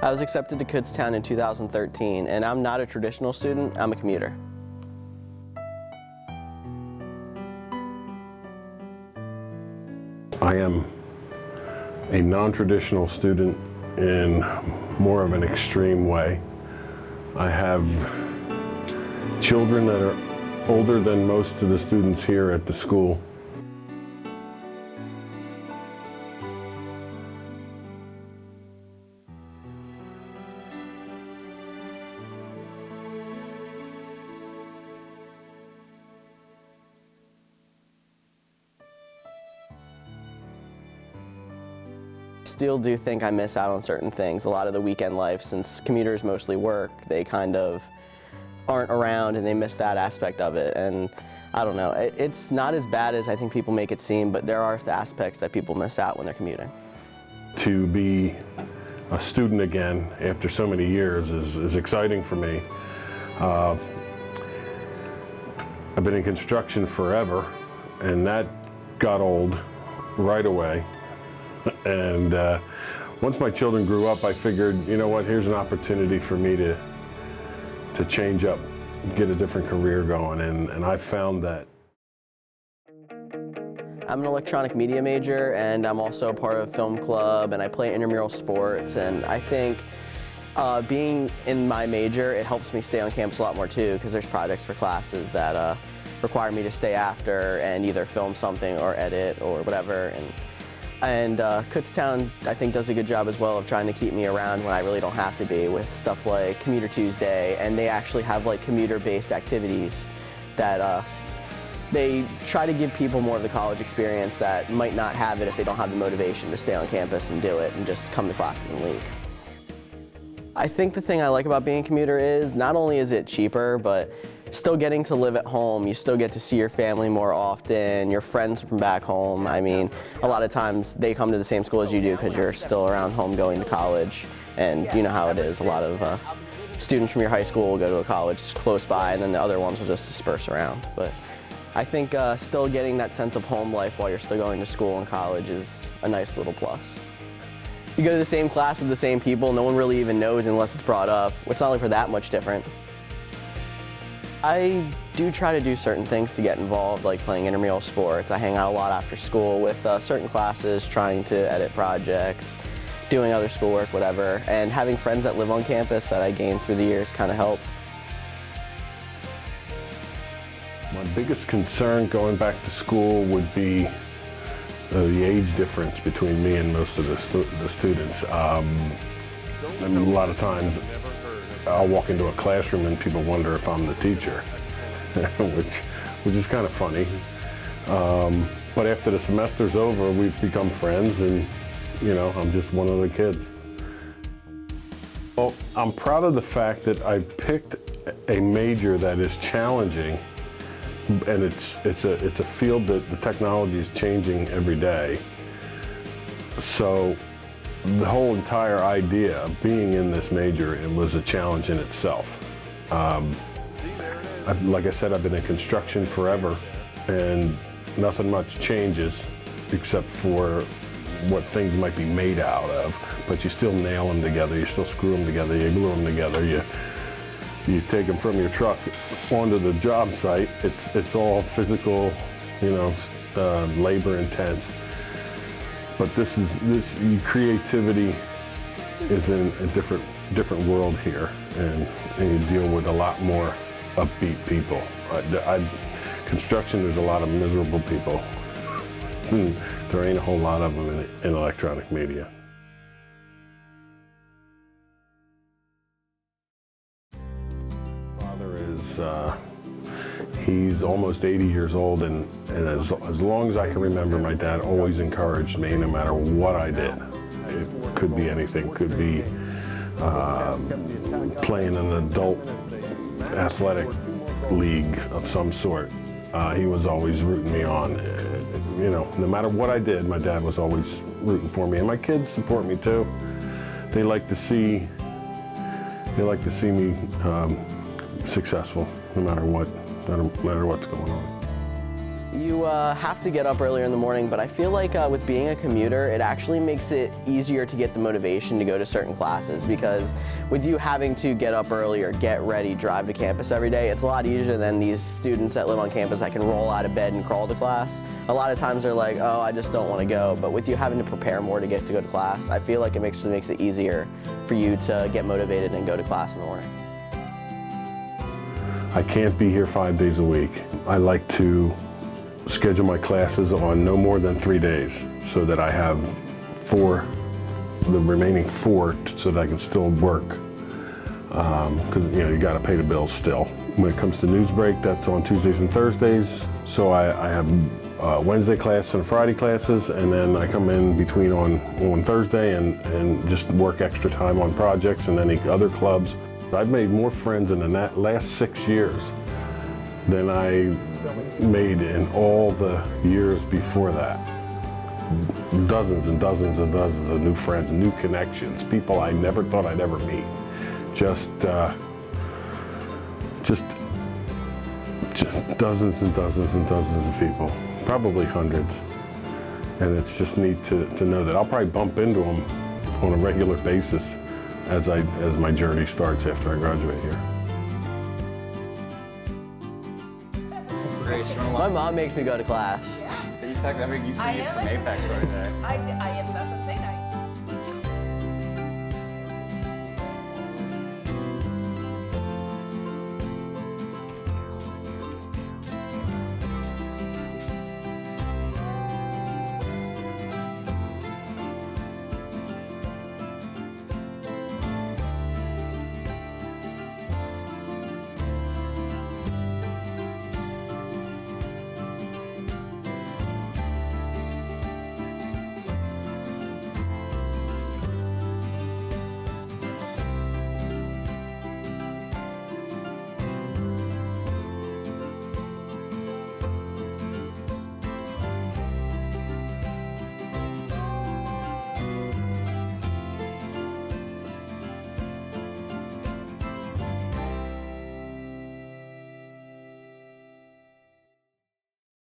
I was accepted to Kutztown in 2013, and I'm not a traditional student, I'm a commuter. I am a non-traditional student in more of an extreme way. I have children that are older than most of the students here at the school. Still do think I miss out on certain things. A lot of the weekend life, since commuters mostly work, they kind of aren't around and they miss that aspect of it. And I don't know, it's not as bad as I think people make it seem, but there are aspects that people miss out when they're commuting. To be a student again after so many years is exciting for me. I've been in construction forever, and that got old right away. And once my children grew up, I figured, you know what, here's an opportunity for me to change up, get a different career going, and I found that. I'm an electronic media major, and I'm also a part of film club, and I play intramural sports, and I think being in my major, it helps me stay on campus a lot more too, because there's projects for classes that require me to stay after and either film something or edit or whatever. And Kutztown, I think, does a good job as well of trying to keep me around when I really don't have to be, with stuff like Commuter Tuesday, and they actually have like commuter-based activities that they try to give people more of the college experience that might not have it if they don't have the motivation to stay on campus and do it and just come to classes and leave. I think the thing I like about being a commuter is not only is it cheaper, but still getting to live at home. You still get to see your family more often, your friends from back home. I mean, a lot of times they come to the same school as you do because you're still around home going to college, and you know how it is. A lot of students from your high school will go to a college close by, and then the other ones will just disperse around. But I think still getting that sense of home life while you're still going to school and college is a nice little plus. You go to the same class with the same people, no one really even knows unless it's brought up. It's not like we're that much different. I do try to do certain things to get involved, like playing intramural sports. I hang out a lot after school with certain classes, trying to edit projects, doing other schoolwork, whatever. And having friends that live on campus that I gained through the years kind of help. My biggest concern going back to school would be the age difference between me and most of the students. I mean, a lot of times I'll walk into a classroom and people wonder if I'm the teacher, which is kind of funny. But after the semester's over, we've become friends, and you know, I'm just one of the kids. Well, I'm proud of the fact that I picked a major that is challenging, and it's a field that the technology is changing every day. So the whole entire idea of being in this major, it was a challenge in itself. Like I said, I've been in construction forever, and nothing much changes except for what things might be made out of, but you still nail them together, you still screw them together, you glue them together, you take them from your truck onto the job site. It's all physical, you know, labor intense. But this creativity is in a different world here, and you deal with a lot more upbeat people. Construction, there's a lot of miserable people, and there ain't a whole lot of them in electronic media. Father is he's almost 80 years old, and as long as I can remember, my dad always encouraged me no matter what I did. It could be anything. It could be playing an adult athletic league of some sort. He was always rooting me on. You know, no matter what I did, my dad was always rooting for me, and my kids support me too. They like to see me successful, no matter what's going on. You have to get up earlier in the morning, but I feel like with being a commuter, it actually makes it easier to get the motivation to go to certain classes, because with you having to get up earlier, get ready, drive to campus every day, it's a lot easier than these students that live on campus that can roll out of bed and crawl to class. A lot of times they're like, oh, I just don't want to go, but with you having to prepare more to go to class, I feel like it makes it easier for you to get motivated and go to class in the morning. I can't be here 5 days a week. I like to schedule my classes on no more than 3 days so that I have the remaining 4 so that I can still work. Because you got to pay the bills still. When it comes to news break, that's on Tuesdays and Thursdays. So I have Wednesday class and Friday classes, and then I come in between on Thursday and just work extra time on projects and any other clubs. I've made more friends in the last 6 years than I made in all the years before that. Dozens and dozens and dozens of new friends, new connections, people I never thought I'd ever meet. Just dozens and dozens and dozens of people, probably hundreds. And it's just neat to know that I'll probably bump into them on a regular basis as my journey starts after I graduate here. My mom makes me go to class. So you talk, I mean, you from Apex right there. I am